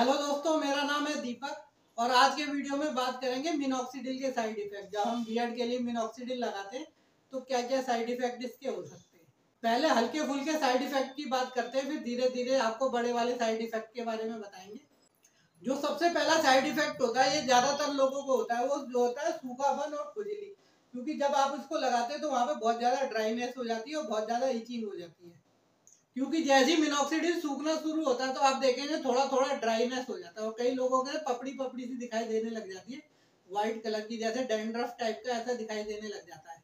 Hello दोस्तों, मेरा नाम है दीपक और आज के वीडियो में बात करेंगे मिनॉक्सिडिल के साइड इफेक्ट। जब हम बियर्ड के लिए मिनॉक्सिडिल लगाते हैं तो क्या क्या साइड इफेक्ट इसके हो सकते हैं। पहले हल्के फुल्के साइड इफेक्ट की बात करते हैं, फिर धीरे धीरे आपको बड़े वाले साइड इफेक्ट के बारे में बताएंगे। जो सबसे पहला साइड इफेक्ट होता है, ये ज्यादातर लोगों को होता है, वो जो होता है सूखापन और खुजली। क्योंकि जब आप इसको लगाते हैं तो वहां पे बहुत ज्यादा ड्राइनेस हो जाती है और बहुत ज्यादा इचिंग हो जाती है। क्योंकि जैसे ही मिनॉक्सिडिल सूखना शुरू होता है तो आप देखेंगे थोड़ा थोड़ा ड्राइनेस हो जाता है और कई लोगों के पपड़ी पपड़ी सी दिखाई देने लग जाती है, व्हाइट कलर की, जैसे डैंड्रफ टाइप का ऐसा दिखाई देने लग जाता है।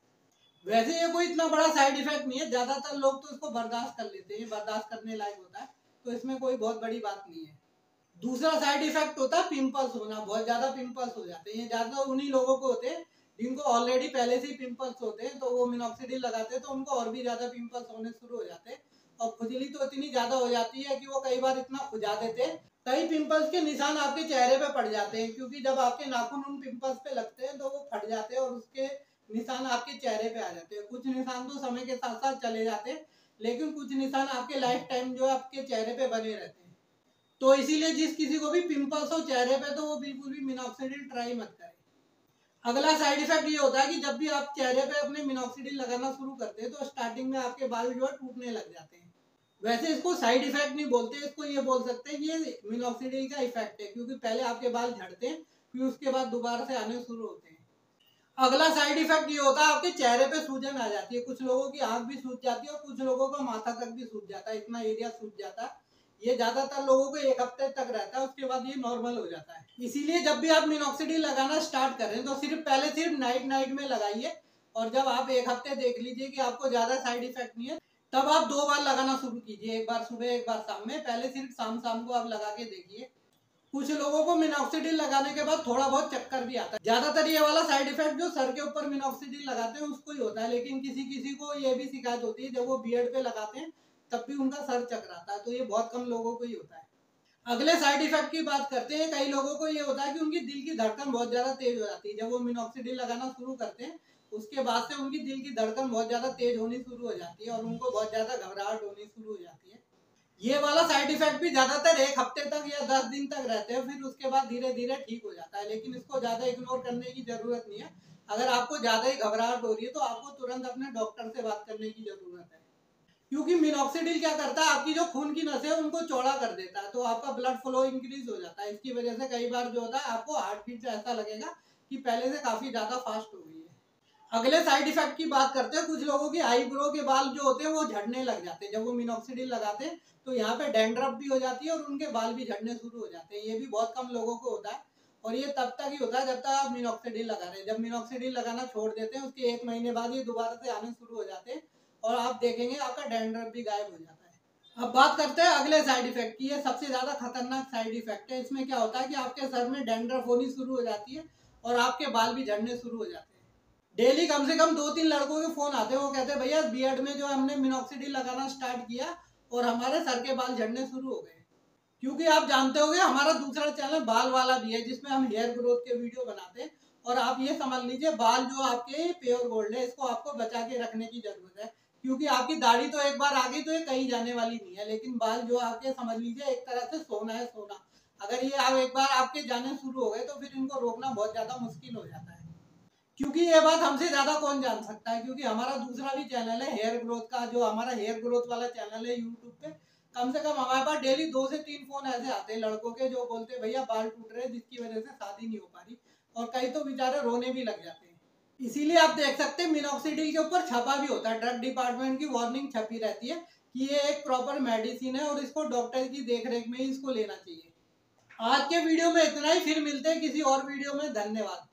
वैसे ये कोई इतना बड़ा साइड इफेक्ट नहीं है, ज्यादातर लोग तो इसको बर्दाश्त कर लेते हैं, बर्दाश्त करने लायक होता है, तो इसमें कोई बहुत बड़ी बात नहीं है। दूसरा साइड इफेक्ट होता है पिंपल्स होना। बहुत ज्यादा पिंपल्स हो जाते हैं, ये ज्यादा उन्हीं लोगों को होते हैं जिनको ऑलरेडी पहले से ही पिंपल्स होते हैं, तो वो मिनॉक्सिडिल लगाते हैं तो उनको और भी ज्यादा पिंपल्स होने शुरू हो जाते हैं। और खुजली तो इतनी ज्यादा हो जाती है कि वो कई बार इतना खुजा देते हैं, कई पिंपल्स के निशान आपके चेहरे पे पड़ जाते हैं। क्योंकि जब आपके नाखून उन पिंपल्स पे लगते हैं तो वो फट जाते हैं और उसके निशान आपके चेहरे पे आ जाते हैं। कुछ निशान तो समय के साथ साथ चले जाते हैं, लेकिन कुछ निशान आपके लाइफ टाइम जो है आपके चेहरे पे बने रहते हैं। तो इसीलिए जिस किसी को भी पिंपल्स हो चेहरे पे तो वो बिल्कुल भी मिनॉक्सिडिल ट्राई मत करें। अगला साइड इफेक्ट ये होता है कि जब भी आप चेहरे पे अपने मिनॉक्सिडिल लगाना शुरू करते हैं तो स्टार्टिंग में आपके बाल जो है टूटने लग जाते हैं। वैसे इसको साइड इफेक्ट नहीं बोलते, इसको ये बोल सकते हैं ये मिनॉक्सिडिल का इफेक्ट है, क्योंकि पहले आपके बाल झड़ते हैं फिर उसके बाद दोबारा से आने शुरू होते हैं। अगला साइड इफेक्ट ये होता है आपके चेहरे पे सूजन आ जाती है। कुछ लोगों की आंख भी सूज जाती है और कुछ लोगों का माथा तक भी सूज जाता है, इतना एरिया सूज जाता है। ये ज्यादातर लोगों को एक हफ्ते तक रहता है, उसके बाद ये नॉर्मल हो जाता है। इसीलिए जब भी आप मिनॉक्सिडिल लगाना स्टार्ट करें तो सिर्फ नाइट नाइट में लगाइए। और जब आप एक हफ्ते देख लीजिए कि आपको ज्यादा साइड इफेक्ट नहीं है, तब आप 2 बार लगाना शुरू कीजिए, एक बार सुबह एक बार शाम में। पहले सिर्फ शाम शाम को आप लगा के देखिए। कुछ लोगों को मिनॉक्सिडिल लगाने के बाद थोड़ा बहुत चक्कर भी आता है। ज्यादातर ये वाला साइड इफेक्ट जो सर के ऊपर मिनॉक्सिडिल लगाते हैं उसको ही होता है, लेकिन किसी किसी को ये भी शिकायत होती है जब वो बियर्ड पे लगाते हैं तब भी उनका सर चकराता है, तो ये बहुत कम लोगों को ही होता है। अगले साइड इफेक्ट की बात करते हैं। कई लोगों को ये होता है कि उनकी दिल की धड़कन बहुत ज्यादा तेज हो जाती है। जब वो मिनॉक्सिडिल लगाना शुरू करते हैं उसके बाद से उनकी दिल की धड़कन बहुत ज्यादा तेज होनी शुरू हो जाती है और उनको बहुत ज्यादा घबराहट होनी शुरू हो जाती है। ये वाला साइड इफेक्ट भी ज्यादातर एक हफ्ते तक या 10 दिन तक रहते हैं, फिर उसके बाद धीरे धीरे ठीक हो जाता है। लेकिन इसको ज्यादा इग्नोर करने की जरूरत नहीं है। अगर आपको ज्यादा ही घबराहट हो रही है तो आपको तुरंत अपने डॉक्टर से बात करने की जरूरत है। क्योंकि मिनॉक्सिडिल क्या करता है, आपकी जो खून की नसें हैं उनको चौड़ा कर देता है, तो आपका ब्लड फ्लो इंक्रीज हो जाता है। इसकी वजह से कई बार जो होता है आपको हार्ट बीट से ऐसा लगेगा कि पहले से काफी ज्यादा फास्ट हो गई है। अगले साइड इफेक्ट की बात करते हैं। कुछ लोगों की आईब्रो के बाल जो होते हैं वो झड़ने लग जाते हैं। जब वो मिनॉक्सिडिल लगाते हैं तो यहाँ पे डैंड्रफ भी हो जाती है और उनके बाल भी झड़ने शुरू हो जाते हैं। ये भी बहुत कम लोगों को होता है और ये तब तक ही होता है जब तक आप मिनॉक्सिडिल लगा रहे हैं। जब मिनॉक्सिडिल लगाना छोड़ देते हैं उसके 1 महीने बाद ये दोबारा से आने शुरू हो जाते हैं और आप देखेंगे आपका डैंड्रफ भी गायब हो जाता है। अब बात करते हैं अगले साइड इफेक्ट की। ये सबसे ज्यादा खतरनाक साइड इफेक्ट है। इसमें क्या होता है कि आपके सर में डैंड्रफ होनी शुरू हो जाती है और आपके बाल भी झड़ने शुरू हो जाते हैं। डेली कम से कम 2-3 लड़कों के फोन आते हैं, वो कहते हैं भैया बियर्ड में जो हमने मिनॉक्सिडिल लगाना स्टार्ट किया और हमारे सर के बाल झड़ने शुरू हो गए। क्योंकि आप जानते होंगे हमारा दूसरा चैनल बाल वाला भी है जिसमें हम हेयर ग्रोथ के वीडियो बनाते हैं। और आप ये समझ लीजिए बाल जो आपके प्योर गोल्ड है, इसको आपको बचा के रखने की जरूरत है। क्योंकि आपकी दाढ़ी तो एक बार आ गई तो ये कहीं जाने वाली नहीं है, लेकिन बाल जो आपके समझ लीजिए एक तरह से सोना है, सोना। अगर ये आप एक बार आपके जाने शुरू हो गए तो फिर इनको रोकना बहुत ज्यादा मुश्किल हो जाता है। क्योंकि ये बात हमसे ज्यादा कौन जान सकता है, क्योंकि हमारा दूसरा भी चैनल है हेयर ग्रोथ का, जो हमारा हेयर ग्रोथ वाला चैनल है यूट्यूब पे। कम से कम हमारे पास डेली 2 से 3 फोन ऐसे आते हैं लड़कों के जो बोलते हैं भैया बाल टूट रहे हैं, जिसकी वजह से शादी नहीं हो पा रही। और कई तो बेचारे रोने भी लग जाते हैं। इसीलिए आप देख सकते हैं मिनॉक्सिडिल के ऊपर छपा भी होता है, ड्रग डिपार्टमेंट की वार्निंग छपी रहती है कि ये एक प्रॉपर मेडिसिन है और इसको डॉक्टर की देखरेख में ही इसको लेना चाहिए। आज के वीडियो में इतना ही, फिर मिलते हैं किसी और वीडियो में। धन्यवाद।